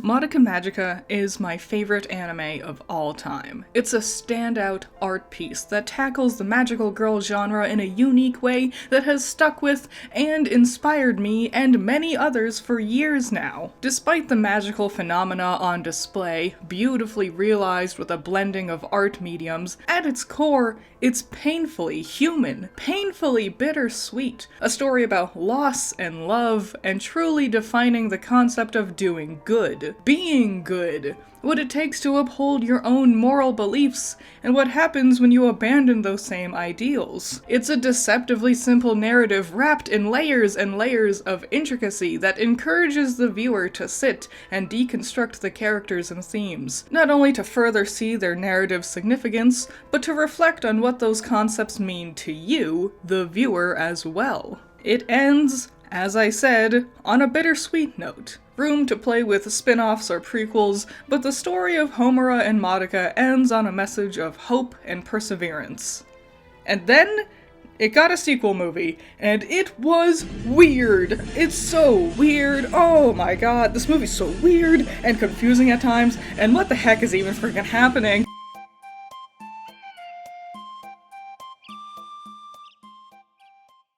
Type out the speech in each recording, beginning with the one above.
Madoka Magica is my favorite anime of all time. It's a standout art piece that tackles the magical girl genre in a unique way that has stuck with and inspired me and many others for years now. Despite the magical phenomena on display, beautifully realized with a blending of art mediums, at its core, it's painfully human, painfully bittersweet, a story about loss and love, and truly defining the concept of doing good. Being good, what it takes to uphold your own moral beliefs, and what happens when you abandon those same ideals. It's a deceptively simple narrative wrapped in layers and layers of intricacy that encourages the viewer to sit and deconstruct the characters and themes, not only to further see their narrative significance, but to reflect on what those concepts mean to you, the viewer, as well. It ends, as I said, on a bittersweet note. Room to play with spin-offs or prequels, but the story of Homura and Madoka ends on a message of hope and perseverance. And then, it got a sequel movie, and it was weird. It's so weird. Oh my god, this movie's so weird and confusing at times, and what the heck is even freaking happening?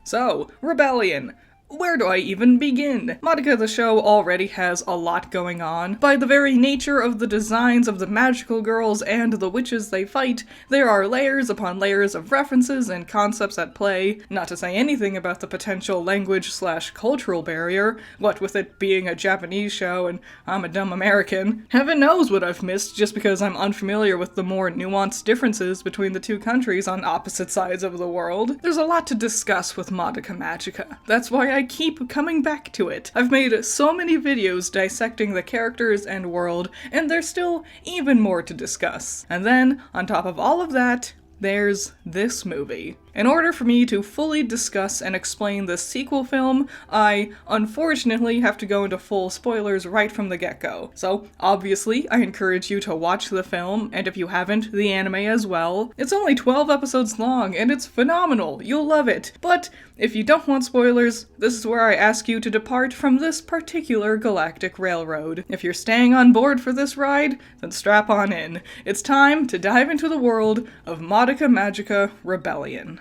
So, Rebellion. Where do I even begin? Madoka the show already has a lot going on. By the very nature of the designs of the magical girls and the witches they fight, there are layers upon layers of references and concepts at play, not to say anything about the potential language/cultural barrier, what with it being a Japanese show and I'm a dumb American. Heaven knows what I've missed just because I'm unfamiliar with the more nuanced differences between the two countries on opposite sides of the world. There's a lot to discuss with Madoka Magica. That's why I keep coming back to it. I've made so many videos dissecting the characters and world, and there's still even more to discuss. And then, on top of all of that, there's this movie. In order for me to fully discuss and explain the sequel film, I, unfortunately, have to go into full spoilers right from the get-go. So, obviously, I encourage you to watch the film, and if you haven't, the anime as well. It's only 12 episodes long, and it's phenomenal. You'll love it. But, if you don't want spoilers, this is where I ask you to depart from this particular galactic railroad. If you're staying on board for this ride, then strap on in. It's time to dive into the world of Madoka Magica Rebellion.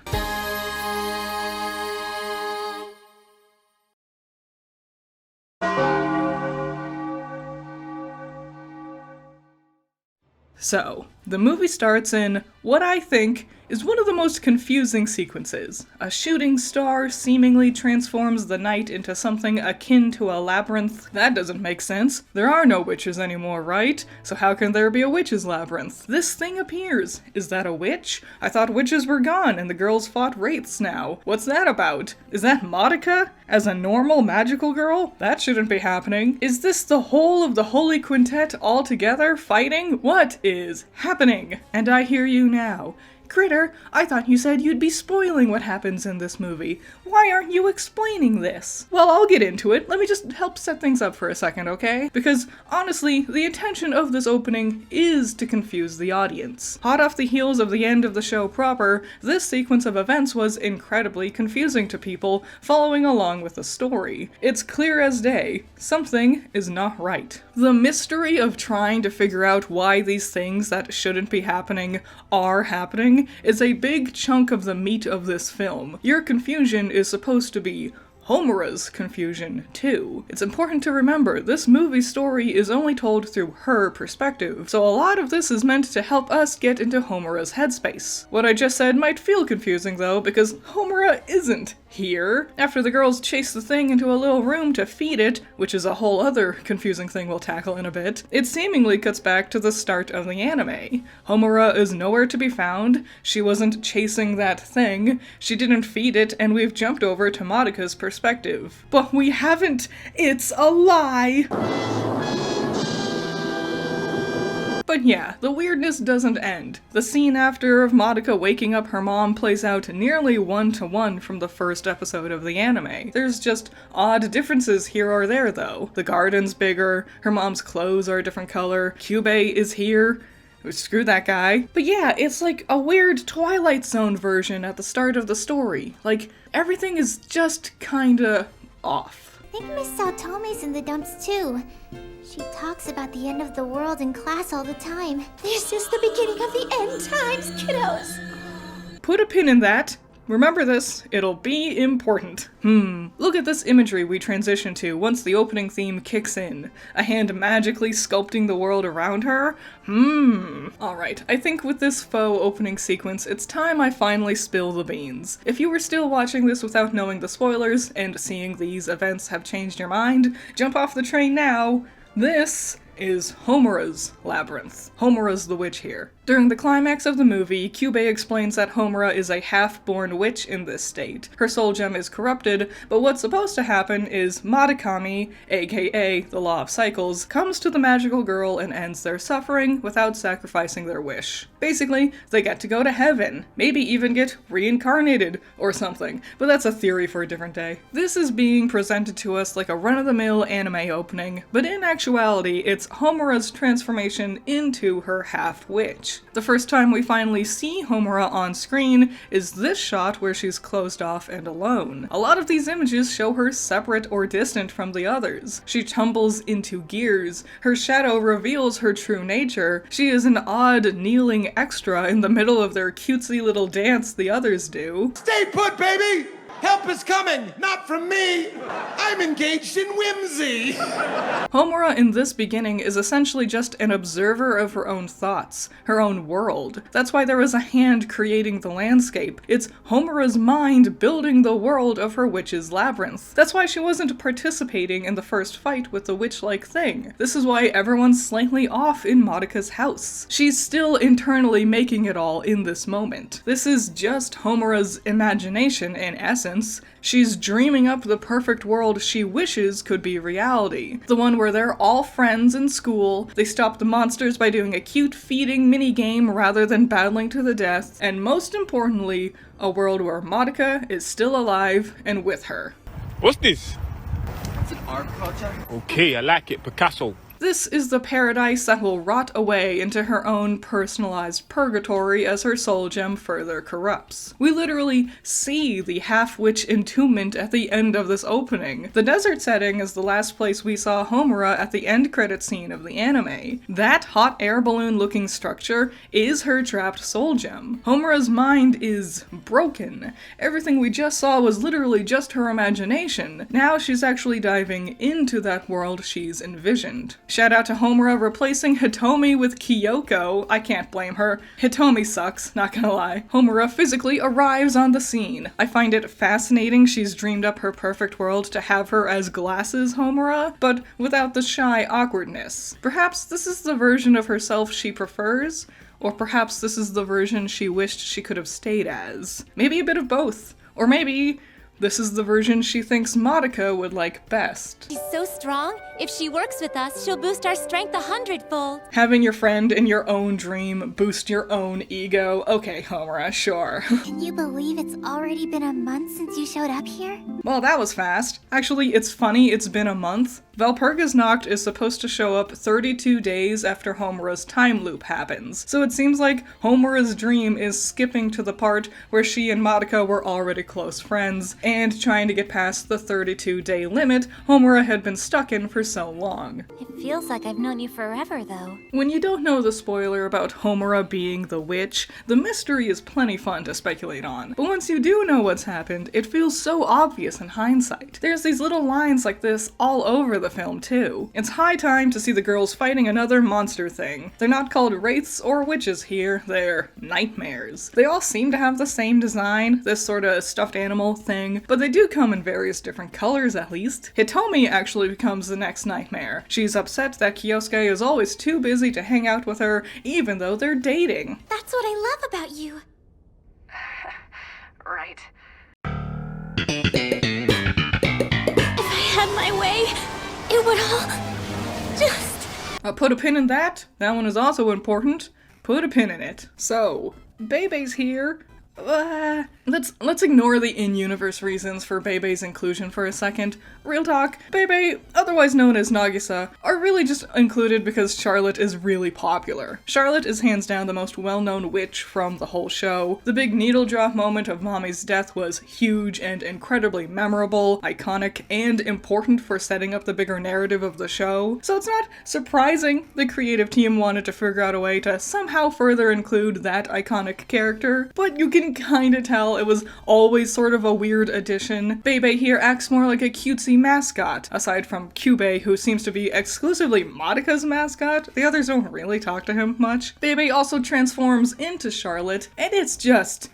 So, the movie starts in what I think is one of the most confusing sequences. A shooting star seemingly transforms the night into something akin to a labyrinth. That doesn't make sense. There are no witches anymore, right? So how can there be a witch's labyrinth? This thing appears. Is that a witch? I thought witches were gone and the girls fought wraiths now. What's that about? Is that Madoka? As a normal magical girl? That shouldn't be happening. Is this the whole of the Holy Quintet all together fighting? What is happening? And I hear you now. Critter, I thought you said you'd be spoiling what happens in this movie. Why aren't you explaining this? Well, I'll get into it. Let me just help set things up for a second, okay? Because, honestly, the intention of this opening is to confuse the audience. Hot off the heels of the end of the show proper, this sequence of events was incredibly confusing to people following along with the story. It's clear as day. Something is not right. The mystery of trying to figure out why these things that shouldn't be happening are happening is a big chunk of the meat of this film. Your confusion is supposed to be Homura's confusion, too. It's important to remember, this movie's story is only told through her perspective, so a lot of this is meant to help us get into Homura's headspace. What I just said might feel confusing, though, because Homura isn't here. After the girls chase the thing into a little room to feed it, which is a whole other confusing thing we'll tackle in a bit, it seemingly cuts back to the start of the anime. Homura is nowhere to be found, she wasn't chasing that thing, she didn't feed it, and we've jumped over to Madoka's perspective. But we haven't! It's a lie! But yeah, the weirdness doesn't end. The scene after of Madoka waking up her mom plays out nearly one-to-one from the first episode of the anime. There's just odd differences here or there though. The garden's bigger, her mom's clothes are a different color, Kyubey is here. Screw that guy. But yeah, it's like a weird Twilight Zone version at the start of the story. Like, everything is just kinda off. think Miss Saotome's in the dumps too. She talks about the end of the world in class all the time. This is the beginning of the end times, kiddos. Put a pin in that. Remember this, it'll be important. Look at this imagery we transition to once the opening theme kicks in. A hand magically sculpting the world around her? Alright, I think with this faux opening sequence, it's time I finally spill the beans. If you were still watching this without knowing the spoilers, and seeing these events have changed your mind, jump off the train now. This is Homura's Labyrinth. Homura's the witch here. During the climax of the movie, Kyubey explains that Homura is a half-born witch in this state. Her soul gem is corrupted, but what's supposed to happen is Madoka, aka the Law of Cycles, comes to the magical girl and ends their suffering without sacrificing their wish. Basically, they get to go to heaven, maybe even get reincarnated or something, but that's a theory for a different day. This is being presented to us like a run-of-the-mill anime opening, but in actuality, it's Homura's transformation into her half-witch. The first time we finally see Homura on screen is this shot where she's closed off and alone. A lot of these images show her separate or distant from the others. She tumbles into gears. Her shadow reveals her true nature. She is an odd, kneeling extra in the middle of their cutesy little dance the others do. Stay put, baby! Help is coming, not from me! I'm engaged in whimsy! Homura in this beginning is essentially just an observer of her own thoughts, her own world. That's why there is a hand creating the landscape. It's Homura's mind building the world of her witch's labyrinth. That's why she wasn't participating in the first fight with the witch-like thing. This is why everyone's slightly off in Madoka's house. She's still internally making it all in this moment. This is just Homura's imagination in essence. She's dreaming up the perfect world she wishes could be reality. The one where they're all friends in school, they stop the monsters by doing a cute feeding minigame rather than battling to the death, and most importantly, a world where Madoka is still alive and with her. What's this? It's an art project. Okay, I like it. Picasso. This is the paradise that will rot away into her own personalized purgatory as her soul gem further corrupts. We literally see the half-witch entombment at the end of this opening. The desert setting is the last place we saw Homura at the end credit scene of the anime. That hot air balloon looking structure is her trapped soul gem. Homura's mind is broken. Everything we just saw was literally just her imagination. Now she's actually diving into that world she's envisioned. Shout out to Homura replacing Hitomi with Kyoko. I can't blame her. Hitomi sucks, not gonna lie. Homura physically arrives on the scene. I find it fascinating she's dreamed up her perfect world to have her as glasses Homura, but without the shy awkwardness. Perhaps this is the version of herself she prefers, or perhaps this is the version she wished she could have stayed as. Maybe a bit of both. Or maybe this is the version she thinks Madoka would like best. She's so strong. If she works with us, she'll boost our strength 100-fold. Having your friend in your own dream boost your own ego. Okay, Homura, sure. Can you believe it's already been a month since you showed up here? Well, that was fast. Actually, it's funny it's been a month. Valpurgis Nacht is supposed to show up 32 days after Homura's time loop happens, so it seems like Homura's dream is skipping to the part where she and Madoka were already close friends, and trying to get past the 32-day limit Homura had been stuck in for so long. It feels like I've known you forever, though. When you don't know the spoiler about Homura being the witch, the mystery is plenty fun to speculate on. But once you do know what's happened, it feels so obvious in hindsight. There's these little lines like this all over the film too. It's high time to see the girls fighting another monster thing. They're not called wraiths or witches here, they're nightmares. They all seem to have the same design, this sort of stuffed animal thing, but they do come in various different colors at least. Hitomi actually becomes the next nightmare. She's upset that Kyosuke is always too busy to hang out with her, even though they're dating. That's what I love about you. Right. If I had my way, it would all just... Put a pin in that. That one is also important. Put a pin in it. So, Bebe's here. Let's ignore the in-universe reasons for Bebe's inclusion for a second. Real talk, Bebe, otherwise known as Nagisa, are really just included because Charlotte is really popular. Charlotte is hands down the most well-known witch from the whole show. The big needle drop moment of Mommy's death was huge and incredibly memorable, iconic, and important for setting up the bigger narrative of the show. So it's not surprising the creative team wanted to figure out a way to somehow further include that iconic character, but you can kinda tell it was always sort of a weird addition. Bebe here acts more like a cutesy mascot, aside from Kyubei, who seems to be exclusively Madoka's mascot. The others don't really talk to him much. Bebe also transforms into Charlotte, and it's just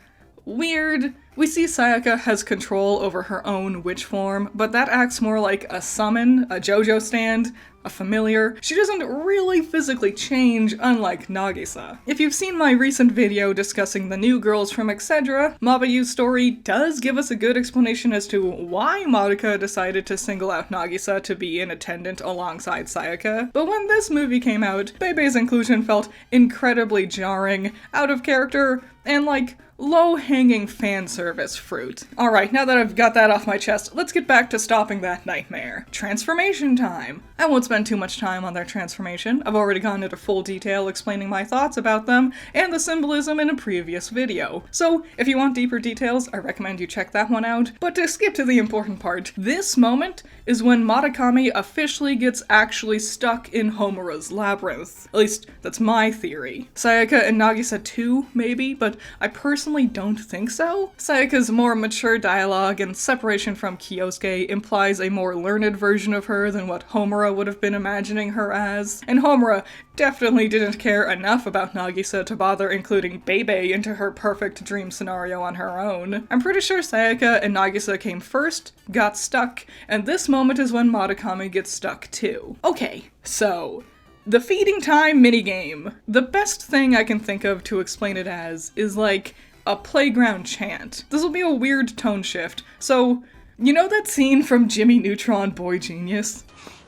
weird. We see Sayaka has control over her own witch form, but that acts more like a summon, a JoJo stand, a familiar. She doesn't really physically change, unlike Nagisa. If you've seen my recent video discussing the new girls from etc., Mabayu's story does give us a good explanation as to why Madoka decided to single out Nagisa to be in attendant alongside Sayaka. But when this movie came out, Bebe's inclusion felt incredibly jarring, out of character, and like low-hanging fan service fruit. Alright, now that I've got that off my chest, let's get back to stopping that nightmare. Transformation time! I won't spend too much time on their transformation. I've already gone into full detail explaining my thoughts about them and the symbolism in a previous video. So, if you want deeper details, I recommend you check that one out. But to skip to the important part, this moment is when Matakami officially gets actually stuck in Homura's labyrinth. At least, that's my theory. Sayaka and Nagisa too, maybe, but I personally don't think so. Sayaka's more mature dialogue and separation from Kyosuke implies a more learned version of her than what Homura would have been imagining her as. And Homura definitely didn't care enough about Nagisa to bother including Bebe into her perfect dream scenario on her own. I'm pretty sure Sayaka and Nagisa came first, got stuck, and this moment is when Matakami gets stuck too. Okay, so the feeding time minigame. The best thing I can think of to explain it as is like a playground chant. This will be a weird tone shift. So, you know that scene from Jimmy Neutron Boy Genius?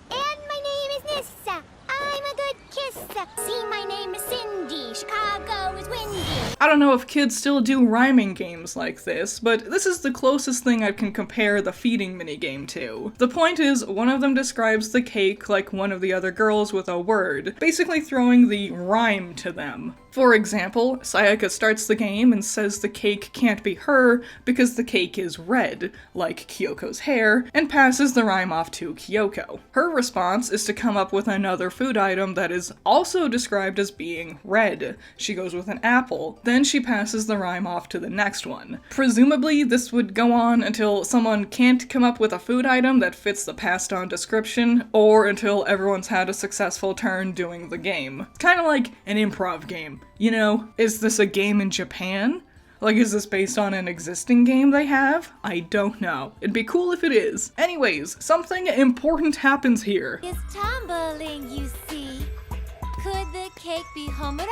And my name is Nissa. I'm a good kisser. See, my name is Cindy. Chicago is windy. I don't know if kids still do rhyming games like this, but this is the closest thing I can compare the feeding minigame to. The point is, one of them describes the cake like one of the other girls with a word, basically throwing the rhyme to them. For example, Sayaka starts the game and says the cake can't be her because the cake is red, like Kyoko's hair, and passes the rhyme off to Kyoko. Her response is to come up with another food item that is also described as being red. She goes with an apple, then she passes the rhyme off to the next one. Presumably, this would go on until someone can't come up with a food item that fits the passed on description, or until everyone's had a successful turn doing the game. Kinda like an improv game. You know, is this a game in Japan? Like, is this based on an existing game they have? I don't know. It'd be cool if it is. Anyways, something important happens here. It's tumbling, you see. Could the cake be Homura?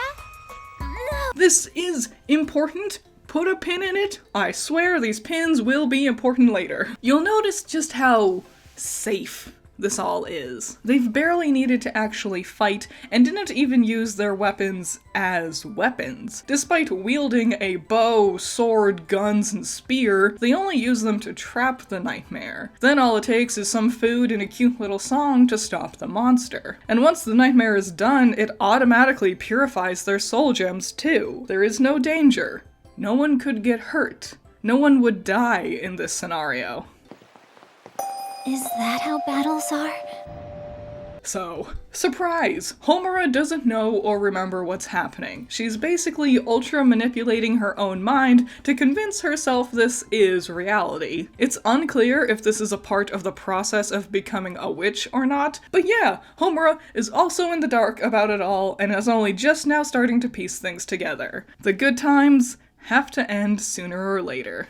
No! This is important. Put a pin in it. I swear these pins will be important later. You'll notice just how safe this all is. They've barely needed to actually fight, and didn't even use their weapons as weapons. Despite wielding a bow, sword, guns, and spear, they only use them to trap the nightmare. Then all it takes is some food and a cute little song to stop the monster. And once the nightmare is done, it automatically purifies their soul gems too. There is no danger. No one could get hurt. No one would die in this scenario. Is that how battles are? So, surprise! Homura doesn't know or remember what's happening. She's basically ultra manipulating her own mind to convince herself this is reality. It's unclear if this is a part of the process of becoming a witch or not, but yeah, Homura is also in the dark about it all and is only just now starting to piece things together. The good times have to end sooner or later.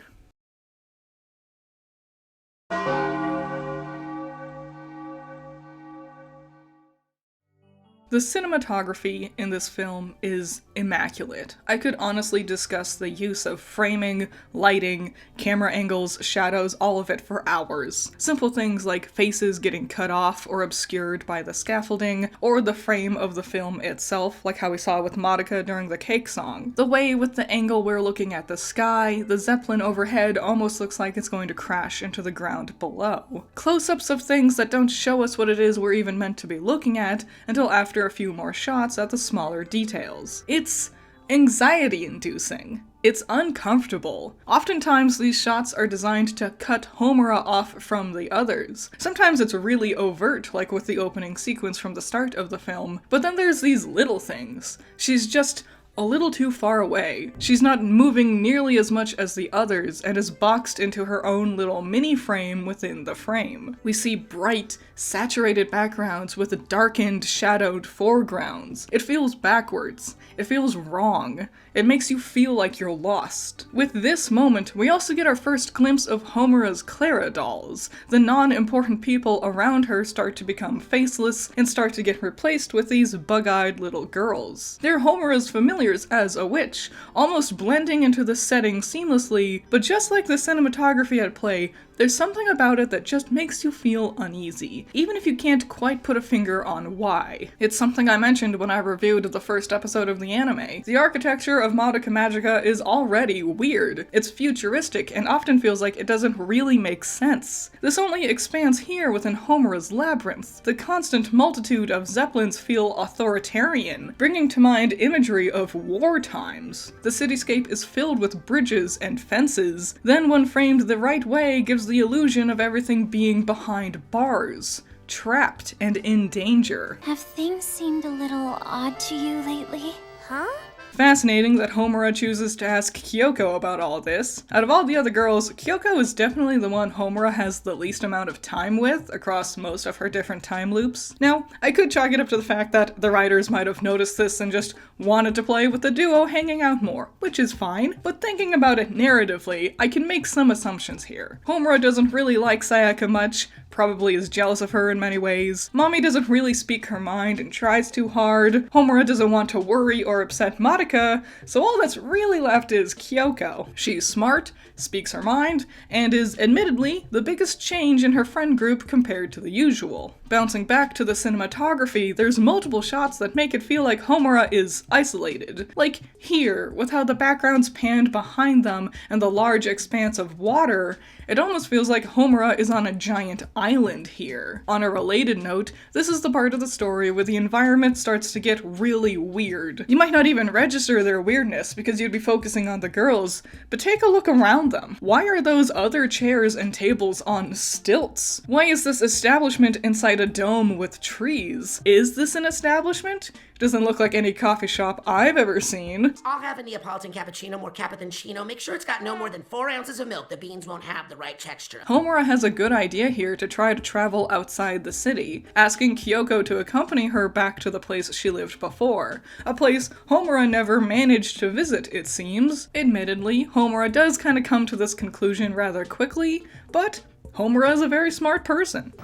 The cinematography in this film is immaculate. I could honestly discuss the use of framing, lighting, camera angles, shadows, all of it for hours. Simple things like faces getting cut off or obscured by the scaffolding, or the frame of the film itself, like how we saw with Madoka during the cake song. The way with the angle we're looking at the sky, the Zeppelin overhead almost looks like it's going to crash into the ground below. Close-ups of things that don't show us what it is we're even meant to be looking at until after a few more shots at the smaller details. It's anxiety-inducing. It's uncomfortable. Oftentimes these shots are designed to cut Homura off from the others. Sometimes it's really overt, like with the opening sequence from the start of the film, but then there's these little things. She's just a little too far away. She's not moving nearly as much as the others and is boxed into her own little mini frame within the frame. We see bright, saturated backgrounds with darkened, shadowed foregrounds. It feels backwards. It feels wrong. It makes you feel like you're lost. With this moment, we also get our first glimpse of Homura's Clara dolls. The non-important people around her start to become faceless and start to get replaced with these bug-eyed little girls. They're Homura's familiars as a witch, almost blending into the setting seamlessly, but just like the cinematography at play, there's something about it that just makes you feel uneasy, even if you can't quite put a finger on why. It's something I mentioned when I reviewed the first episode of the anime. The architecture of Madoka Magica is already weird. It's futuristic and often feels like it doesn't really make sense. This only expands here within Homura's labyrinth. The constant multitude of Zeppelins feel authoritarian, bringing to mind imagery of war times. The cityscape is filled with bridges and fences, then when framed the right way gives the illusion of everything being behind bars, trapped and in danger. Have things seemed a little odd to you lately? Huh? Fascinating that Homura chooses to ask Kyoko about all this. Out of all the other girls, Kyoko is definitely the one Homura has the least amount of time with across most of her different time loops. Now, I could chalk it up to the fact that the writers might have noticed this and just wanted to play with the duo hanging out more, which is fine, but thinking about it narratively, I can make some assumptions here. Homura doesn't really like Sayaka much, probably is jealous of her in many ways. Mommy doesn't really speak her mind and tries too hard. Homura doesn't want to worry or upset Madoka, so all that's really left is Kyoko. She's smart, speaks her mind, and is admittedly the biggest change in her friend group compared to the usual. Bouncing back to the cinematography, there's multiple shots that make it feel like Homura is isolated. Like here, with how the background's panned behind them and the large expanse of water, it almost feels like Homura is on a giant island here. On a related note, this is the part of the story where the environment starts to get really weird. You might not even register their weirdness because you'd be focusing on the girls, but take a look around them. Why are those other chairs and tables on stilts? Why is this establishment inside a dome with trees? Is this an establishment? Doesn't look like any coffee shop I've ever seen. I'll have a Neapolitan cappuccino, more cappa than chino. Make sure it's got no more than 4 ounces of milk. The beans won't have the right texture. Homura has a good idea here to try to travel outside the city, asking Kyoko to accompany her back to the place she lived before. A place Homura never managed to visit, it seems. Admittedly, Homura does kind of come to this conclusion rather quickly, but Homura is a very smart person.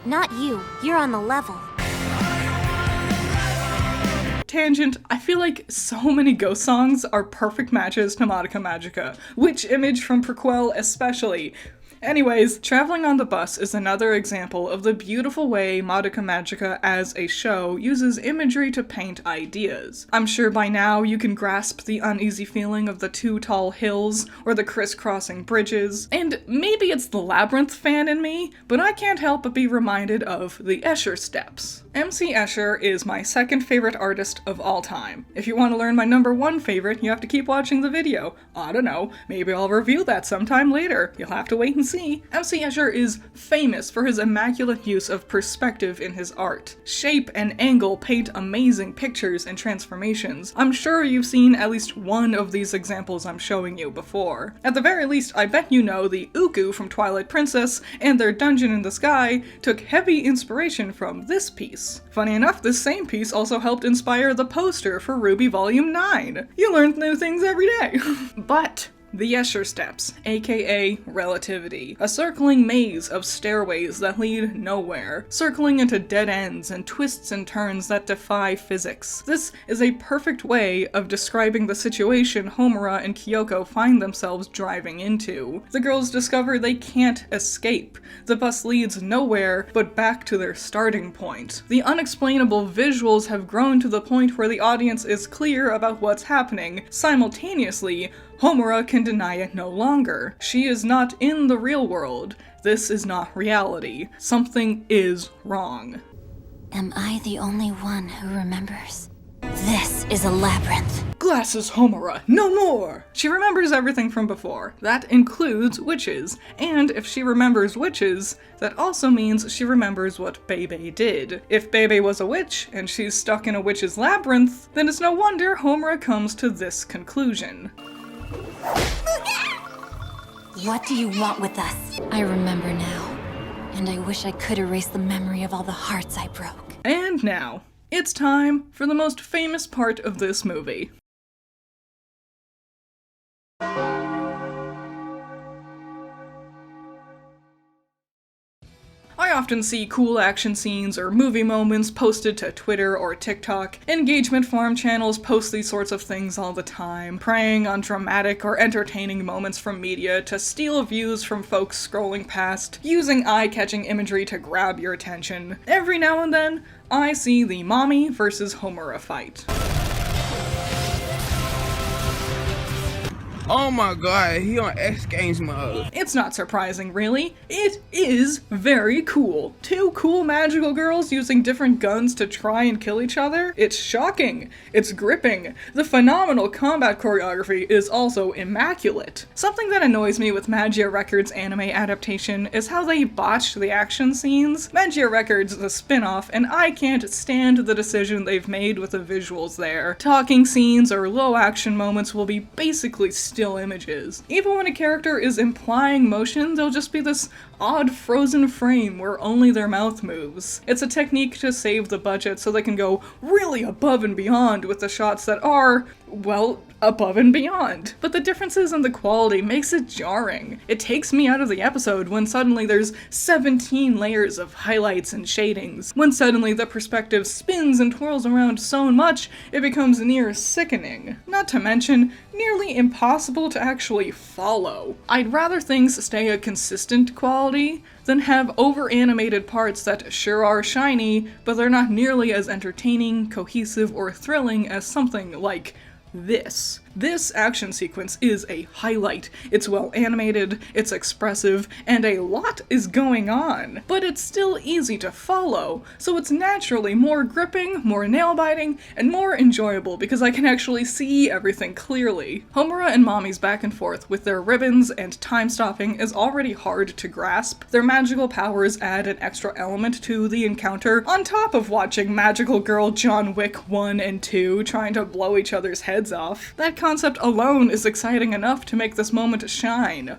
Not you. You're on the level. Tangent, I feel like so many ghost songs are perfect matches to Madoka Magica, Witch Image from Prequel especially. Anyways, traveling on the bus is another example of the beautiful way Madoka Magica as a show uses imagery to paint ideas. I'm sure by now you can grasp the uneasy feeling of the 2 tall hills or the crisscrossing bridges, and maybe it's the Labyrinth fan in me, but I can't help but be reminded of the Escher steps. MC Escher is my second favorite artist of all time. If you want to learn my number 1 favorite, you have to keep watching the video. I don't know, maybe I'll review that sometime later. You'll have to wait and see. MC Escher is famous for his immaculate use of perspective in his art. Shape and angle paint amazing pictures and transformations. I'm sure you've seen at least one of these examples I'm showing you before. At the very least, I bet you know the Uku from Twilight Princess and their Dungeon in the Sky took heavy inspiration from this piece. Funny enough, this same piece also helped inspire the poster for RWBY Volume 9. You learn new things every day. But The Escher Steps, aka relativity. A circling maze of stairways that lead nowhere, circling into dead ends and twists and turns that defy physics. This is a perfect way of describing the situation Homura and Kyoko find themselves driving into. The girls discover they can't escape. The bus leads nowhere but back to their starting point. The unexplainable visuals have grown to the point where the audience is clear about what's happening. Simultaneously, Homura can deny it no longer. She is not in the real world. This is not reality. Something is wrong. Am I the only one who remembers? This is a labyrinth. Glasses, Homura, no more! She remembers everything from before. That includes witches. And if she remembers witches, that also means she remembers what Bebe did. If Bebe was a witch, and she's stuck in a witch's labyrinth, then it's no wonder Homura comes to this conclusion. What do you want with us? I remember now, and I wish I could erase the memory of all the hearts I broke. And now, it's time for the most famous part of this movie. I often see cool action scenes or movie moments posted to Twitter or TikTok. Engagement forum channels post these sorts of things all the time, preying on dramatic or entertaining moments from media to steal views from folks scrolling past, using eye-catching imagery to grab your attention. Every now and then, I see the Mommy versus Homura fight. Oh my god, he on X Games mode. It's not surprising, really. It is very cool. Two cool magical girls using different guns to try and kill each other? It's shocking. It's gripping. The phenomenal combat choreography is also immaculate. Something that annoys me with Magia Records' anime adaptation is how they botched the action scenes. Magia Records is a spin-off, and I can't stand the decision they've made with the visuals there. Talking scenes or low action moments will be basically still images. Even when a character is implying motion, there'll just be this odd frozen frame where only their mouth moves. It's a technique to save the budget so they can go really above and beyond with the shots that are, well, above and beyond. But the differences in the quality makes it jarring. It takes me out of the episode when suddenly there's 17 layers of highlights and shadings. When suddenly the perspective spins and twirls around so much, it becomes near sickening. Not to mention, nearly impossible to actually follow. I'd rather things stay a consistent quality than have over-animated parts that sure are shiny, but they're not nearly as entertaining, cohesive, or thrilling as something like this. This action sequence is a highlight. It's well animated, it's expressive, and a lot is going on. But it's still easy to follow, so it's naturally more gripping, more nail-biting, and more enjoyable because I can actually see everything clearly. Homura and Mommy's back and forth with their ribbons and time-stopping is already hard to grasp. Their magical powers add an extra element to the encounter, on top of watching Magical Girl John Wick 1 and 2 trying to blow each other's heads off. That concept alone is exciting enough to make this moment shine.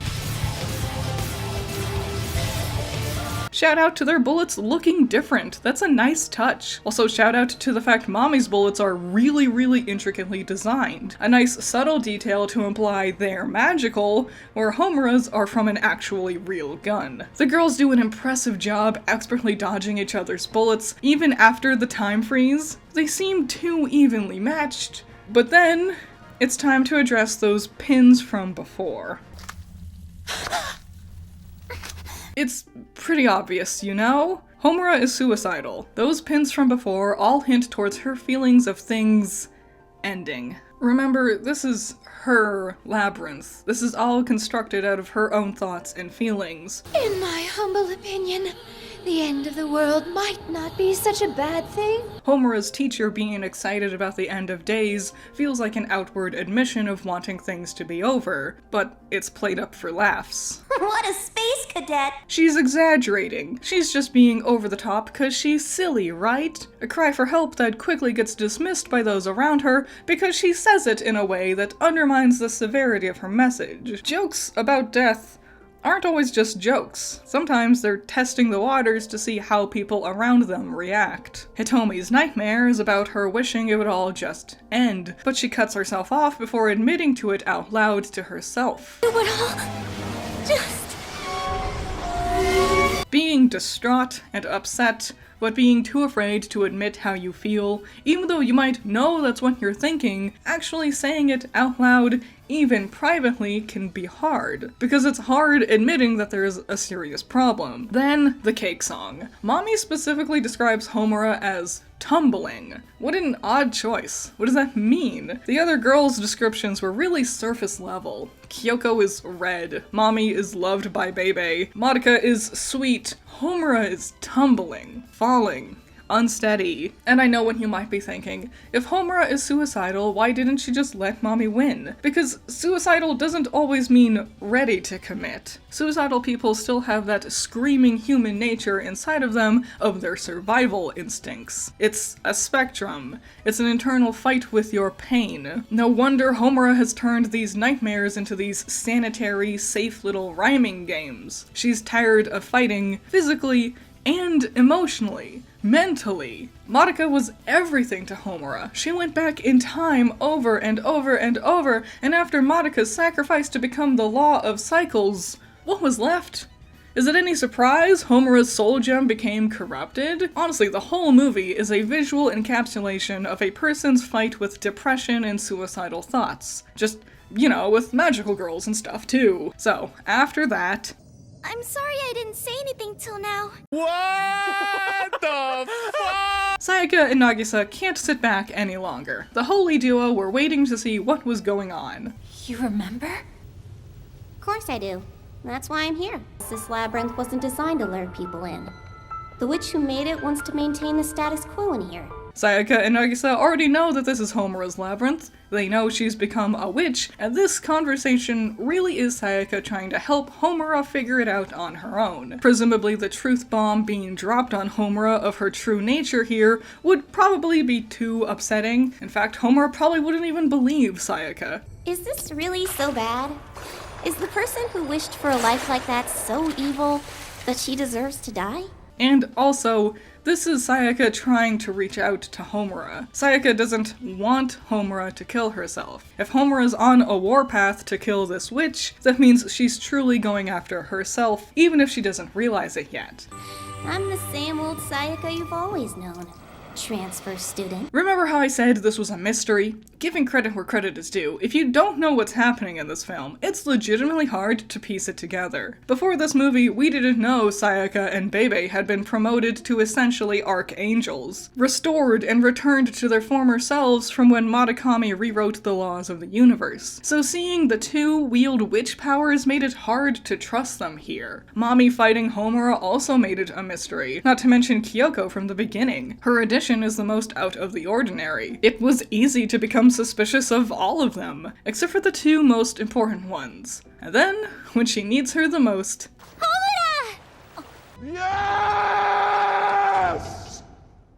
Shout out to their bullets looking different. That's a nice touch. Also shout out to the fact Mommy's bullets are really intricately designed. A nice subtle detail to imply they're magical, where Homura's are from an actually real gun. The girls do an impressive job expertly dodging each other's bullets, even after the time freeze. They seem too evenly matched. But then, it's time to address those pins from before. It's pretty obvious, you know? Homura is suicidal. Those pins from before all hint towards her feelings of things ending. Remember, this is her labyrinth. This is all constructed out of her own thoughts and feelings. In my humble opinion, the end of the world might not be such a bad thing. Homura's teacher being excited about the end of days feels like an outward admission of wanting things to be over, but it's played up for laughs. What a space cadet! She's exaggerating. She's just being over the top because she's silly, right? A cry for help that quickly gets dismissed by those around her because she says it in a way that undermines the severity of her message. Jokes about death aren't always just jokes. Sometimes they're testing the waters to see how people around them react. Hitomi's nightmare is about her wishing it would all just end, but she cuts herself off before admitting to it out loud to herself. It would all just... Being distraught and upset, but being too afraid to admit how you feel, even though you might know that's what you're thinking, actually saying it out loud, even privately, can be hard. Because it's hard admitting that there's a serious problem. Then, the cake song. Mommy specifically describes Homura as tumbling. What an odd choice. What does that mean? The other girls' descriptions were really surface level. Kyoko is red. Mommy is loved by Bebe. Madoka is sweet. Homura is tumbling, falling, unsteady. And I know what you might be thinking. If Homura is suicidal, why didn't she just let Mommy win? Because suicidal doesn't always mean ready to commit. Suicidal people still have that screaming human nature inside of them of their survival instincts. It's a spectrum. It's an internal fight with your pain. No wonder Homura has turned these nightmares into these sanitary, safe little rhyming games. She's tired of fighting physically and emotionally. Mentally. Madoka was everything to Homura. She went back in time over and over and over, and after Madoka's sacrifice to become the law of cycles, what was left? Is it any surprise Homura's soul gem became corrupted? Honestly, the whole movie is a visual encapsulation of a person's fight with depression and suicidal thoughts. Just, you know, with magical girls and stuff too. So, after that, I'm sorry I didn't say anything till now. What the fuck? Sayaka and Nagisa can't sit back any longer. The holy duo were waiting to see what was going on. You remember? Of course I do. That's why I'm here. This labyrinth wasn't designed to lure people in. The witch who made it wants to maintain the status quo in here. Sayaka and Nagisa already know that this is Homura's labyrinth. They know she's become a witch, and this conversation really is Sayaka trying to help Homura figure it out on her own. Presumably the truth bomb being dropped on Homura of her true nature here would probably be too upsetting. In fact, Homura probably wouldn't even believe Sayaka. Is this really so bad? Is the person who wished for a life like that so evil that she deserves to die? And also, this is Sayaka trying to reach out to Homura. Sayaka doesn't want Homura to kill herself. If Homura's on a warpath to kill this witch, that means she's truly going after herself, even if she doesn't realize it yet. I'm the same old Sayaka you've always known. Transfer student. Remember how I said this was a mystery? Giving credit where credit is due, if you don't know what's happening in this film, it's legitimately hard to piece it together. Before this movie, we didn't know Sayaka and Bebe had been promoted to essentially archangels, restored and returned to their former selves from when Madoka rewrote the laws of the universe. So seeing the two wield witch powers made it hard to trust them here. Mommy fighting Homura also made it a mystery, not to mention Kyoko from the beginning. Her addition is the most out of the ordinary. It was easy to become suspicious of all of them, except for the two most important ones. And then, when she needs her the most, Homura! Yes!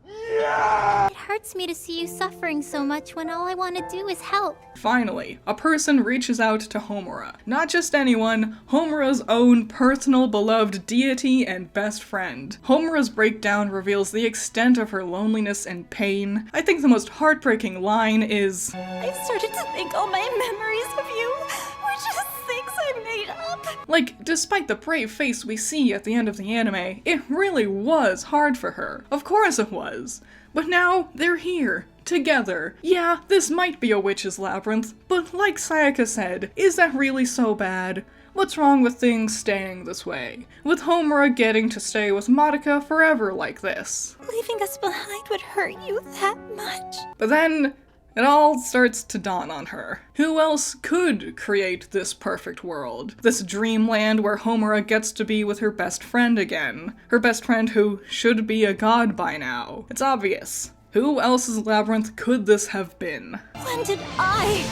Yes! It hurts me to see you suffering so much when all I want to do is help. finally, a person reaches out to Homura. Not just anyone, Homura's own personal beloved deity and best friend. Homura's breakdown reveals the extent of her loneliness and pain. I think the most heartbreaking line is, I've started to think all my memories of you were just things I made up. like, despite the brave face we see at the end of the anime, it really was hard for her. Of course it was. But now, they're here. Together. Yeah, this might be a witch's labyrinth, but like Sayaka said, is that really so bad? What's wrong with things staying this way? With Homura getting to stay with Madoka forever like this? Leaving us behind would hurt you that much. But then, it all starts to dawn on her. Who else could create this perfect world? This dreamland where Homura gets to be with her best friend again. Her best friend who should be a god by now. It's obvious. Who else's labyrinth could this have been? When did I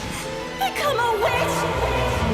become a witch?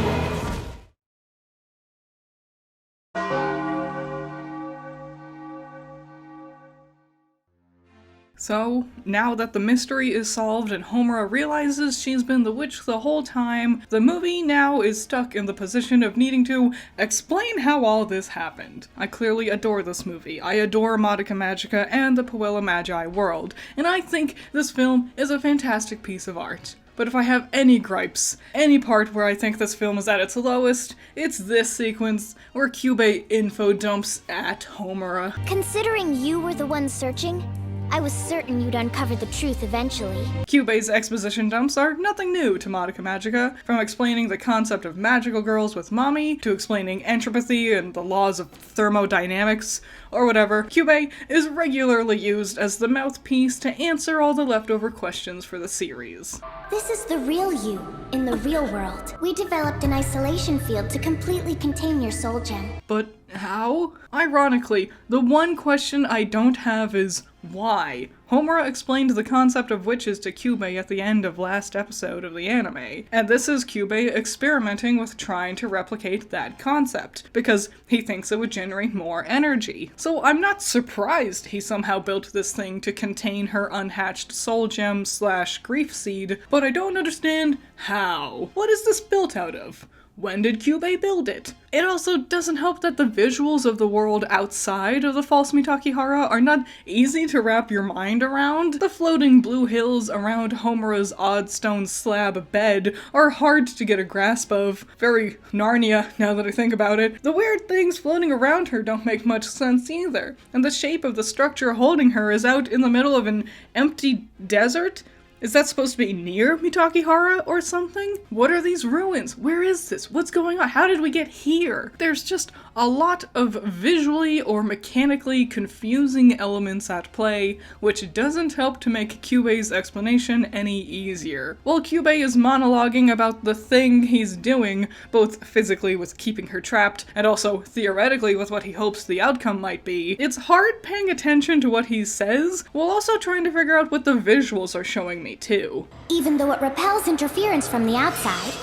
So, now that the mystery is solved and Homura realizes she's been the witch the whole time, the movie now is stuck in the position of needing to explain how all this happened. I clearly adore this movie. I adore Madoka Magica and the Puella Magi world, and I think this film is a fantastic piece of art. But if I have any gripes, any part where I think this film is at its lowest, it's this sequence where Kyubey info dumps at Homura. Considering you were the one searching, I was certain you'd uncover the truth eventually. Kyubey's exposition dumps are nothing new to Madoka Magica, from explaining the concept of magical girls with mommy, to explaining entropy and the laws of thermodynamics, or whatever. Kyubey is regularly used as the mouthpiece to answer all the leftover questions for the series. This is the real you, in the real world. We developed an isolation field to completely contain your soul gem. But how? Ironically, the one question I don't have is why? Homura explained the concept of witches to Kyubey at the end of last episode of the anime, and this is Kyubey experimenting with trying to replicate that concept, because he thinks it would generate more energy. So I'm not surprised he somehow built this thing to contain her unhatched soul gem / grief seed, but I don't understand how. What is this built out of? When did Kyubey build it? It also doesn't help that the visuals of the world outside of the false Mitakihara are not easy to wrap your mind around. The floating blue hills around Homura's odd stone slab bed are hard to get a grasp of. Very Narnia, now that I think about it. The weird things floating around her don't make much sense either, and the shape of the structure holding her is out in the middle of an empty desert? Is that supposed to be near Mitakihara or something? What are these ruins? Where is this? What's going on? How did we get here? There's just a lot of visually or mechanically confusing elements at play, which doesn't help to make Kyubey's explanation any easier. While Kyubey is monologuing about the thing he's doing, both physically with keeping her trapped, and also theoretically with what he hopes the outcome might be, it's hard paying attention to what he says, while also trying to figure out what the visuals are showing me too. Even though it repels interference from the outside,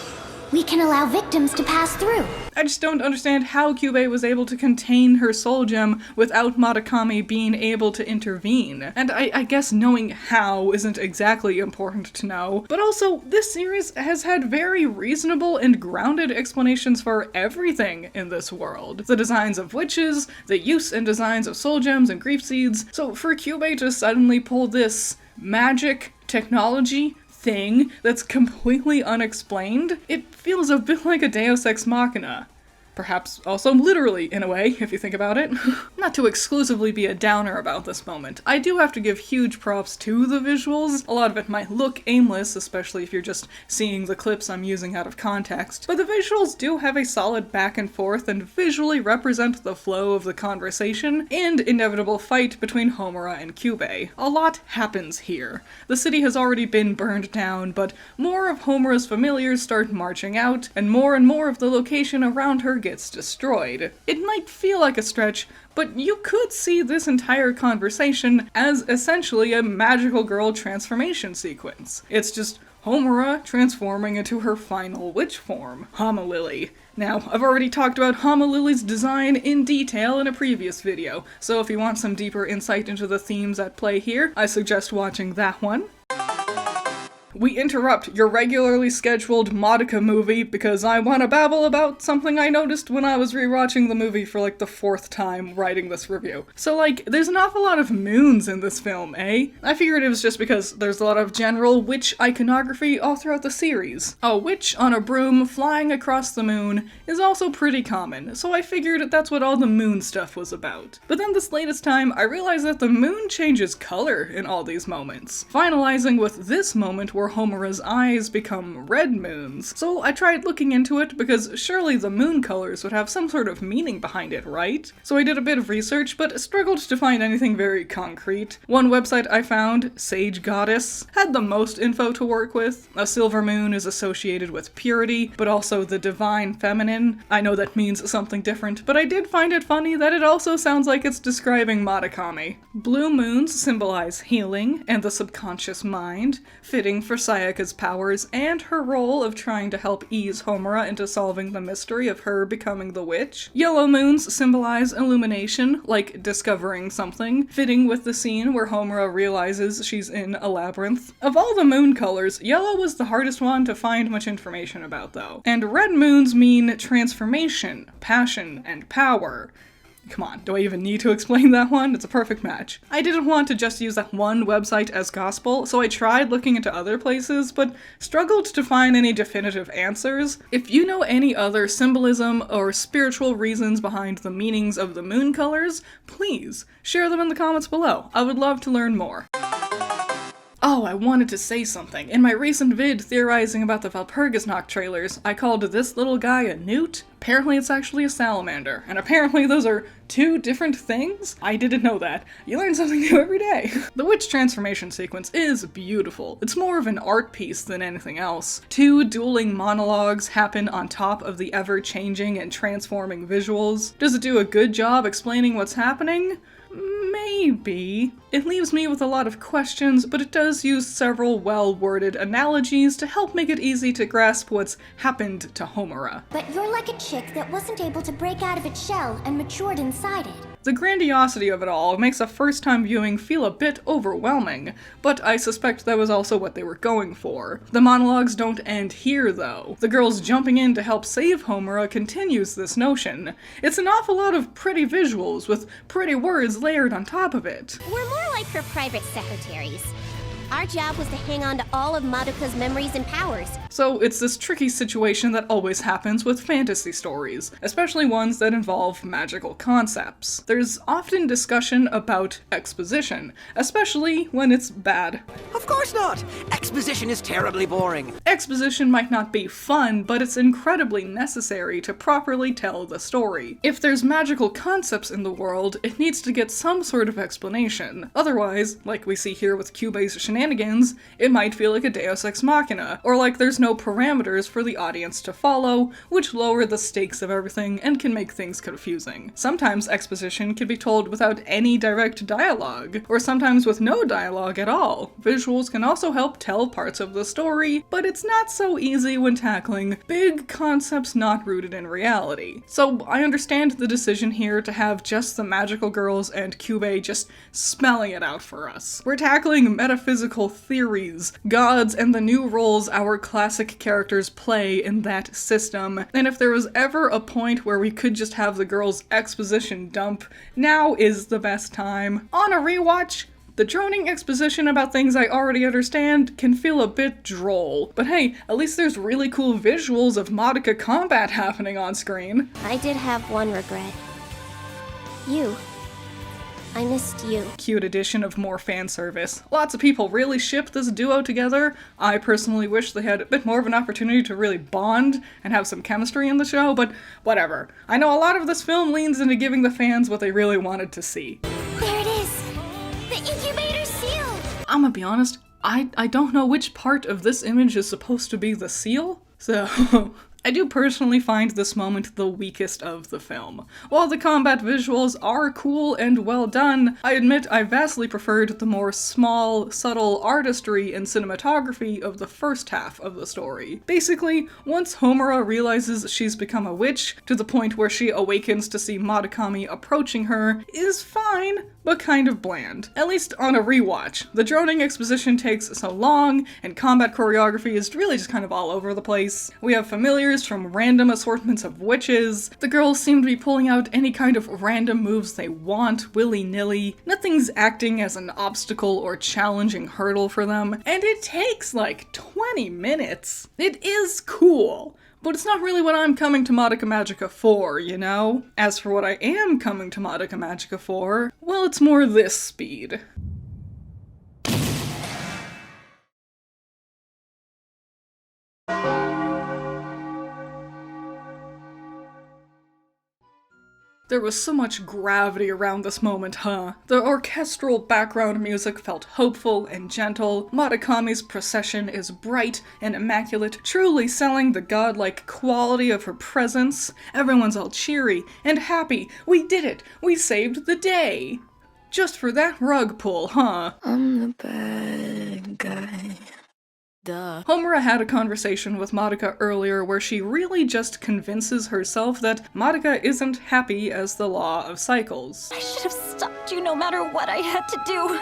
we can allow victims to pass through. I just don't understand how Kyubey was able to contain her soul gem without Madoka being able to intervene. And I guess knowing how isn't exactly important to know, but also this series has had very reasonable and grounded explanations for everything in this world. The designs of witches, the use and designs of soul gems and grief seeds, so for Kyubey to suddenly pull this magic technology thing that's completely unexplained, it feels a bit like a Deus Ex Machina. Perhaps also literally, in a way, if you think about it. Not to exclusively be a downer about this moment, I do have to give huge props to the visuals. A lot of it might look aimless, especially if you're just seeing the clips I'm using out of context, but the visuals do have a solid back and forth and visually represent the flow of the conversation and inevitable fight between Homura and Kyubey. A lot happens here. The city has already been burned down, but more of Homura's familiars start marching out, and more of the location around her gets destroyed. It might feel like a stretch, but you could see this entire conversation as essentially a magical girl transformation sequence. It's just Homura transforming into her final witch form, Hamalili. Now, I've already talked about Hamalili's design in detail in a previous video, so if you want some deeper insight into the themes at play here, I suggest watching that one. We interrupt your regularly scheduled Madoka movie because I want to babble about something I noticed when I was rewatching the movie for like the 4th time writing this review. So like, there's an awful lot of moons in this film, eh? I figured it was just because there's a lot of general witch iconography all throughout the series. A witch on a broom flying across the moon is also pretty common, so I figured that's what all the moon stuff was about. But then this latest time, I realized that the moon changes color in all these moments, finalizing with this moment where Homura's eyes become red moons. So I tried looking into it because surely the moon colors would have some sort of meaning behind it, right? So I did a bit of research, but struggled to find anything very concrete. One website I found, Sage Goddess, had the most info to work with. A silver moon is associated with purity, but also the divine feminine. I know that means something different, but I did find it funny that it also sounds like it's describing Madoka. Blue moons symbolize healing and the subconscious mind, fitting for Sayaka's powers and her role of trying to help ease Homura into solving the mystery of her becoming the witch. Yellow moons symbolize illumination, like discovering something, fitting with the scene where Homura realizes she's in a labyrinth. Of all the moon colors, yellow was the hardest one to find much information about though. And red moons mean transformation, passion, and power. Come on, do I even need to explain that one? It's a perfect match. I didn't want to just use that one website as gospel, so I tried looking into other places, but struggled to find any definitive answers. If you know any other symbolism or spiritual reasons behind the meanings of the moon colors, please share them in the comments below. I would love to learn more. Oh, I wanted to say something. In my recent vid theorizing about the Valpurgisnacht trailers, I called this little guy a newt. Apparently it's actually a salamander, and apparently those are two different things? I didn't know that. You learn something new every day. The witch transformation sequence is beautiful. It's more of an art piece than anything else. Two dueling monologues happen on top of the ever-changing and transforming visuals. Does it do a good job explaining what's happening? Maybe. It leaves me with a lot of questions, but it does use several well-worded analogies to help make it easy to grasp what's happened to Homura. But you're like a chick that wasn't able to break out of its shell and matured inside it. The grandiosity of it all makes a first-time viewing feel a bit overwhelming, but I suspect that was also what they were going for. The monologues don't end here, though. The girls jumping in to help save Homura continues this notion. It's an awful lot of pretty visuals with pretty words layered on top of it. We're more like her private secretaries. Our job was to hang on to all of Madoka's memories and powers. So it's this tricky situation that always happens with fantasy stories, especially ones that involve magical concepts. There's often discussion about exposition, especially when it's bad. Of course not! Exposition is terribly boring. Exposition might not be fun, but it's incredibly necessary to properly tell the story. If there's magical concepts in the world, it needs to get some sort of explanation. Otherwise, like we see here with Kyubei's shenanigans, it might feel like a Deus Ex Machina, or like there's no parameters for the audience to follow, which lower the stakes of everything and can make things confusing. Sometimes exposition can be told without any direct dialogue, or sometimes with no dialogue at all. Visuals can also help tell parts of the story, but it's not so easy when tackling big concepts not rooted in reality. So I understand the decision here to have just the magical girls and Kyubei just spelling it out for us. We're tackling metaphysical theories, gods, and the new roles our classic characters play in that system. And if there was ever a point where we could just have the girls' exposition dump, now is the best time. On a rewatch, the droning exposition about things I already understand can feel a bit droll, but hey, at least there's really cool visuals of Madoka combat happening on screen. I did have one regret. You. I missed you. Cute addition of more fan service. Lots of people really ship this duo together. I personally wish they had a bit more of an opportunity to really bond and have some chemistry in the show, but whatever. I know a lot of this film leans into giving the fans what they really wanted to see. There it is! The incubator seal! I'm gonna be honest, I don't know which part of this image is supposed to be the seal, so I do personally find this moment the weakest of the film. While the combat visuals are cool and well done, I admit I vastly preferred the more small, subtle artistry and cinematography of the first half of the story. Basically, once Homura realizes she's become a witch, to the point where she awakens to see Madokami approaching her, is fine, but kind of bland. At least on a rewatch. The droning exposition takes so long, and combat choreography is really just kind of all over the place. We have familiars from random assortments of witches. The girls seem to be pulling out any kind of random moves they want, willy-nilly. Nothing's acting as an obstacle or challenging hurdle for them, and it takes like 20 minutes. It is cool, but it's not really what I'm coming to Madoka Magica for, you know? As for what I am coming to Madoka Magica for, well, it's more this speed. There was so much gravity around this moment, huh? The orchestral background music felt hopeful and gentle. Madokami's procession is bright and immaculate, truly selling the godlike quality of her presence. Everyone's all cheery and happy. We did it! We saved the day! Just for that rug pull, huh? I'm the bad guy. Duh. Homura had a conversation with Madoka earlier where she really just convinces herself that Madoka isn't happy as the law of cycles. I should have stopped you no matter what I had to do.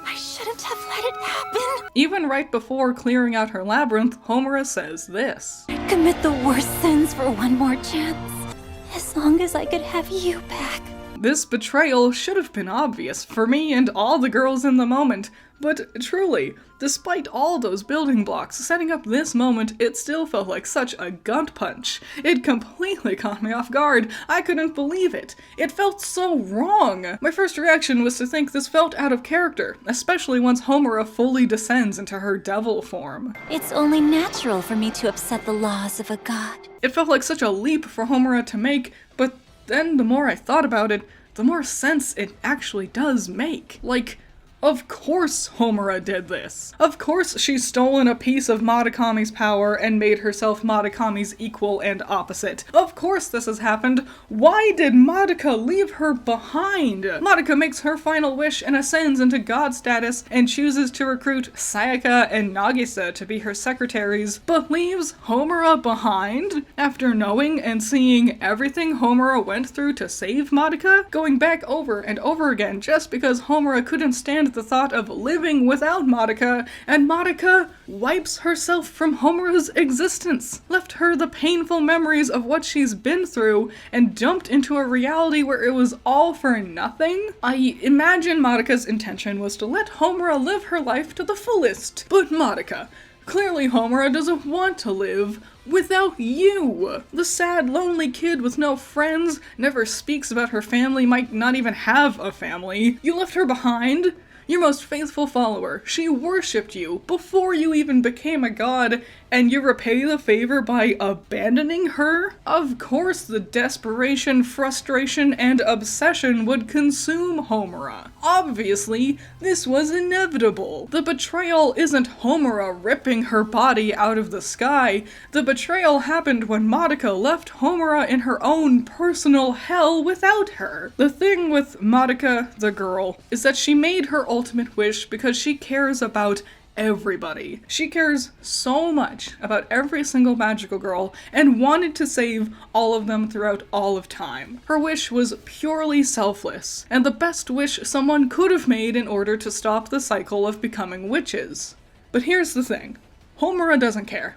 I shouldn't have let it happen. Even right before clearing out her labyrinth, Homura says this. I'd commit the worst sins for one more chance, as long as I could have you back. This betrayal should have been obvious for me and all the girls in the moment, but truly, despite all those building blocks setting up this moment, it still felt like such a gut punch. It completely caught me off guard. I couldn't believe it. It felt so wrong. My first reaction was to think this felt out of character, especially once Homura fully descends into her devil form. It's only natural for me to upset the laws of a god. It felt like such a leap for Homura to make, but then the more I thought about it, the more sense it actually does make. Like, of course Homura did this. Of course she's stolen a piece of Madokami's power and made herself Madokami's equal and opposite. Of course this has happened. Why did Madoka leave her behind? Madoka makes her final wish and ascends into god status and chooses to recruit Sayaka and Nagisa to be her secretaries, but leaves Homura behind? After knowing and seeing everything Homura went through to save Madoka, going back over and over again just because Homura couldn't stand the thought of living without Madoka, and Madoka wipes herself from Homura's existence, left her the painful memories of what she's been through, and dumped into a reality where it was all for nothing? I imagine Madoka's intention was to let Homura live her life to the fullest, but Madoka, clearly Homura doesn't want to live without you! The sad, lonely kid with no friends, never speaks about her family, might not even have a family. You left her behind? Your most faithful follower. She worshipped you before you even became a god, and you repay the favor by abandoning her? Of course the desperation, frustration, and obsession would consume Homura. Obviously, this was inevitable. The betrayal isn't Homura ripping her body out of the sky. The betrayal happened when Madoka left Homura in her own personal hell without her. The thing with Madoka, the girl, is that she made her ultimate wish because she cares about everybody. She cares so much about every single magical girl and wanted to save all of them throughout all of time. Her wish was purely selfless, and the best wish someone could have made in order to stop the cycle of becoming witches. But here's the thing. Homura doesn't care.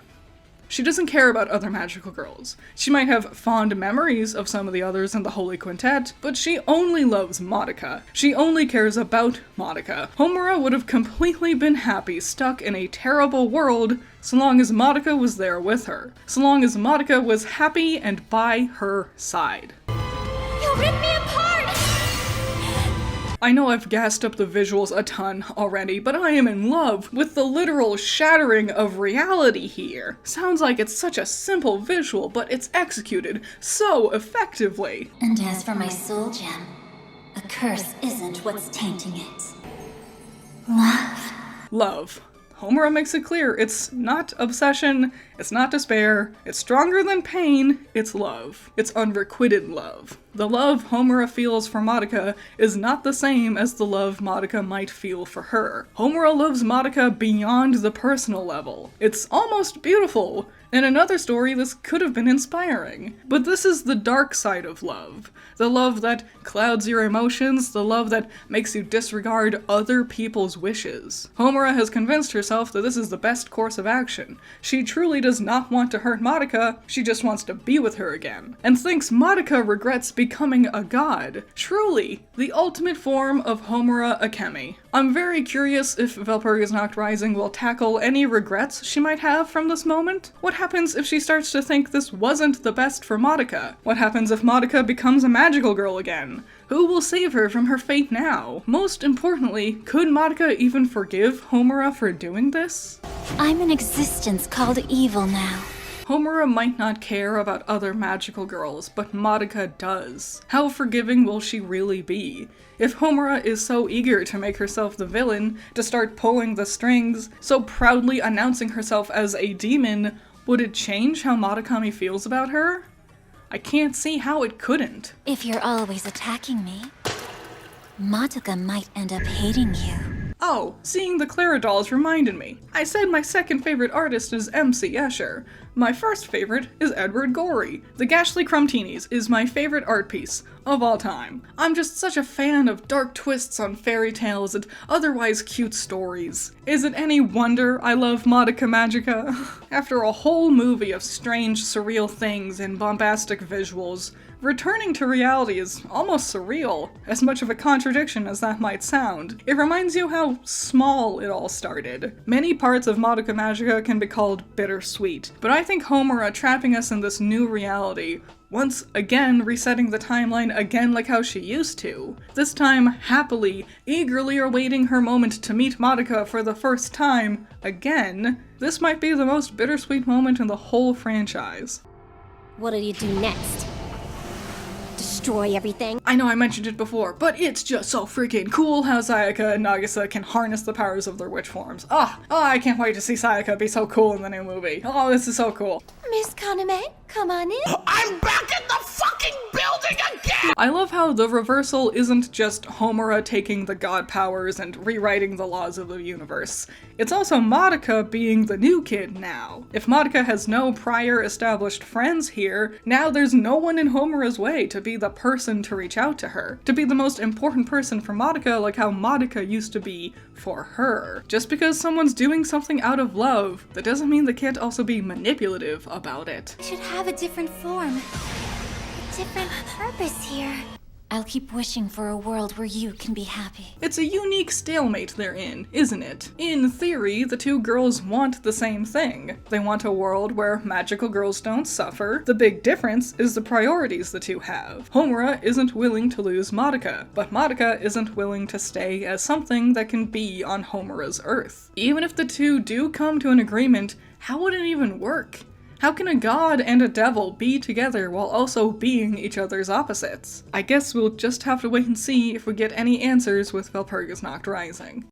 She doesn't care about other magical girls. She might have fond memories of some of the others in the Holy Quintet, but she only loves Madoka. She only cares about Madoka. Homura would have completely been happy stuck in a terrible world so long as Madoka was there with her. So long as Madoka was happy and by her side. You ripped me apart! I know I've gassed up the visuals a ton already, but I am in love with the literal shattering of reality here. Sounds like it's such a simple visual, but it's executed so effectively. And as for my soul gem, a curse isn't what's tainting it. Love. Love. Homura makes it clear, it's not obsession, it's not despair, it's stronger than pain, it's love. It's unrequited love. The love Homura feels for Madoka is not the same as the love Madoka might feel for her. Homura loves Madoka beyond the personal level. It's almost beautiful. In another story, this could have been inspiring. But this is the dark side of love. The love that clouds your emotions, the love that makes you disregard other people's wishes. Homura has convinced herself that this is the best course of action. She truly does not want to hurt Madoka, she just wants to be with her again. And thinks Madoka regrets becoming a god. Truly, the ultimate form of Homura Akemi. I'm very curious if Valpurga's Nacht Rising will tackle any regrets she might have from this moment. What happens if she starts to think this wasn't the best for Madoka? What happens if Madoka becomes a magical girl again? Who will save her from her fate now? Most importantly, could Madoka even forgive Homura for doing this? I'm an existence called evil now. Homura might not care about other magical girls, but Madoka does. How forgiving will she really be? If Homura is so eager to make herself the villain, to start pulling the strings, so proudly announcing herself as a demon, would it change how Madokami feels about her? I can't see how it couldn't. If you're always attacking me, Madoka might end up hating you. Oh, seeing the Clara dolls reminded me. I said my second favorite artist is M.C. Escher. My first favorite is Edward Gorey. The Ghastly Crumbtinis is my favorite art piece of all time. I'm just such a fan of dark twists on fairy tales and otherwise cute stories. Is it any wonder I love Madoka Magica? After a whole movie of strange, surreal things and bombastic visuals, returning to reality is almost surreal, as much of a contradiction as that might sound. It reminds you how small it all started. Many parts of Madoka Magica can be called bittersweet, but I think Homura trapping us in this new reality, once again resetting the timeline again like how she used to, this time happily, eagerly awaiting her moment to meet Madoka for the first time, again, this might be the most bittersweet moment in the whole franchise. What'll you do next? Destroy everything? I know I mentioned it before, but it's just so freaking cool how Sayaka and Nagisa can harness the powers of their witch forms. I can't wait to see Sayaka be so cool in the new movie. Oh, this is so cool. Miss Kaname, come on in. I'm back in the fucking building again! I love how the reversal isn't just Homura taking the god powers and rewriting the laws of the universe. It's also Madoka being the new kid now. If Madoka has no prior established friends here, now there's no one in Homura's way to be the person to reach out to her, to be the most important person for Madoka like how Madoka used to be for her. Just because someone's doing something out of love, that doesn't mean they can't also be manipulative about it. Should have a different form. A different purpose here. I'll keep wishing for a world where you can be happy. It's a unique stalemate they're in, isn't it? In theory, the two girls want the same thing. They want a world where magical girls don't suffer. The big difference is the priorities the two have. Homura isn't willing to lose Madoka, but Madoka isn't willing to stay as something that can be on Homura's Earth. Even if the two do come to an agreement, how would it even work? How can a god and a devil be together while also being each other's opposites? I guess we'll just have to wait and see if we get any answers with Valpurgis Nacht Rising.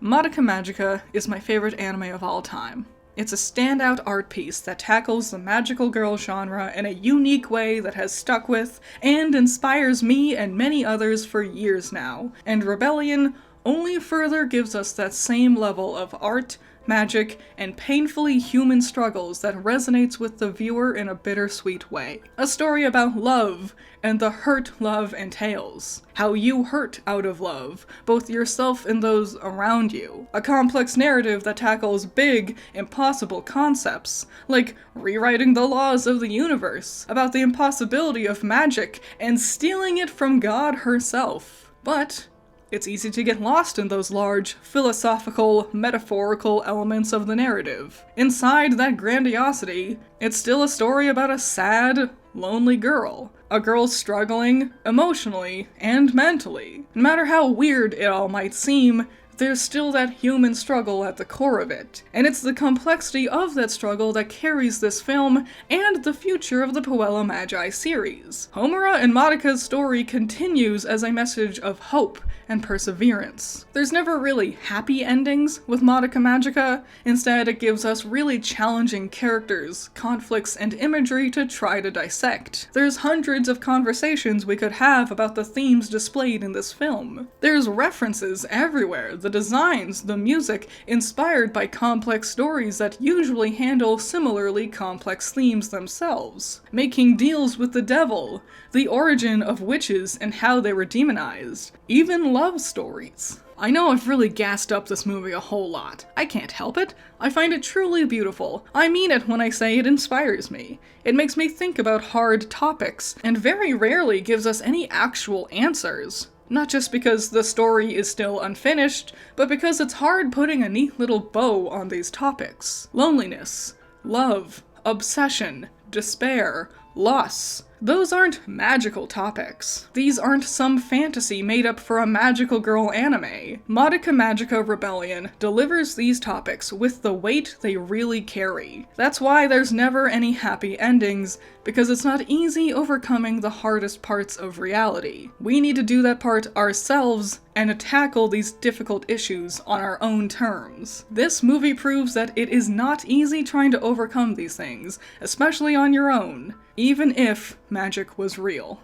Madoka Magica is my favorite anime of all time. It's a standout art piece that tackles the magical girl genre in a unique way that has stuck with and inspires me and many others for years now, and Rebellion only further gives us that same level of art, magic, and painfully human struggles that resonates with the viewer in a bittersweet way. A story about love, and the hurt love entails. How you hurt out of love, both yourself and those around you. A complex narrative that tackles big, impossible concepts, like rewriting the laws of the universe, about the impossibility of magic, and stealing it from God herself. But it's easy to get lost in those large, philosophical, metaphorical elements of the narrative. Inside that grandiosity, it's still a story about a sad, lonely girl. A girl struggling, emotionally, and mentally. No matter how weird it all might seem, there's still that human struggle at the core of it. And it's the complexity of that struggle that carries this film and the future of the Puella Magi series. Homura and Madoka's story continues as a message of hope and perseverance. There's never really happy endings with Madoka Magica. Instead, it gives us really challenging characters, conflicts, and imagery to try to dissect. There's hundreds of conversations we could have about the themes displayed in this film. There's references everywhere, the designs, the music, inspired by complex stories that usually handle similarly complex themes themselves. Making deals with the devil, the origin of witches and how they were demonized, even love stories. I know I've really gassed up this movie a whole lot. I can't help it. I find it truly beautiful. I mean it when I say it inspires me. It makes me think about hard topics, and very rarely gives us any actual answers. Not just because the story is still unfinished, but because it's hard putting a neat little bow on these topics. Loneliness, love, obsession, despair, Loss. Those aren't magical topics. These aren't some fantasy made up for a magical girl anime. Madoka Magica Rebellion delivers these topics with the weight they really carry. That's why there's never any happy endings, because it's not easy overcoming the hardest parts of reality. We need to do that part ourselves and tackle these difficult issues on our own terms. This movie proves that it is not easy trying to overcome these things, especially on your own, even if magic was real.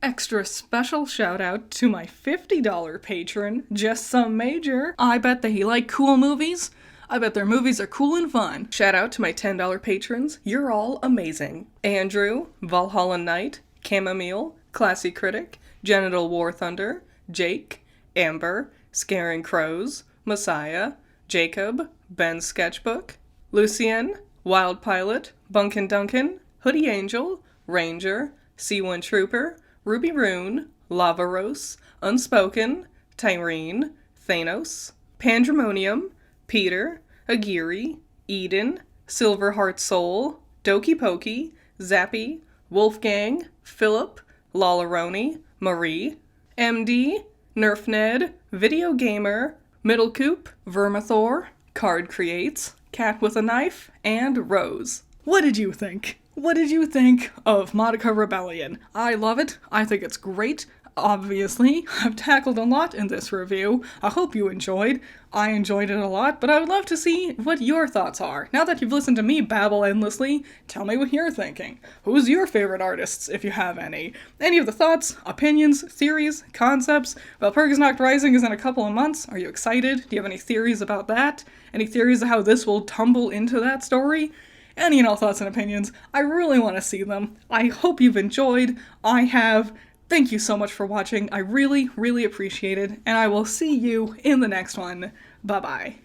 Extra special shout out to my $50 patron, Just Some Major. I bet they like cool movies. I bet their movies are cool and fun. Shout out to my $10 patrons. You're all amazing. Andrew, Valhalla Knight, Chamomile, Classy Critic, Genital War Thunder, Jake, Amber, Scaring Crows, Messiah, Jacob, Ben's Sketchbook, Lucien, Wild Pilot, Bunkin Duncan, Hoodie Angel, Ranger, C1 Trooper, Ruby Rune, Lava Rose, Unspoken, Tyrene, Thanos, Pandemonium, Peter, Agiri, Eden, Silverheart Soul, Doki Poki, Zappy, Wolfgang, Philip, Lalaroni, Marie, MD, Nerf Ned, Video Gamer, Middlecoop, Vermithor, Card Creates, Cat with a Knife, and Rose. What did you think? What did you think of Madoka Rebellion? I love it. I think it's great. Obviously, I've tackled a lot in this review. I hope you enjoyed. I enjoyed it a lot, but I would love to see what your thoughts are. Now that you've listened to me babble endlessly, tell me what you're thinking. Who's your favorite artists, if you have any? Any of the thoughts, opinions, theories, concepts? Valpurgisnacht Rising is in a couple of months. Are you excited? Do you have any theories about that? Any theories of how this will tumble into that story? Any and all thoughts and opinions. I really want to see them. I hope you've enjoyed. I have. Thank you so much for watching. I really, really appreciate it, and I will see you in the next one. Bye-bye.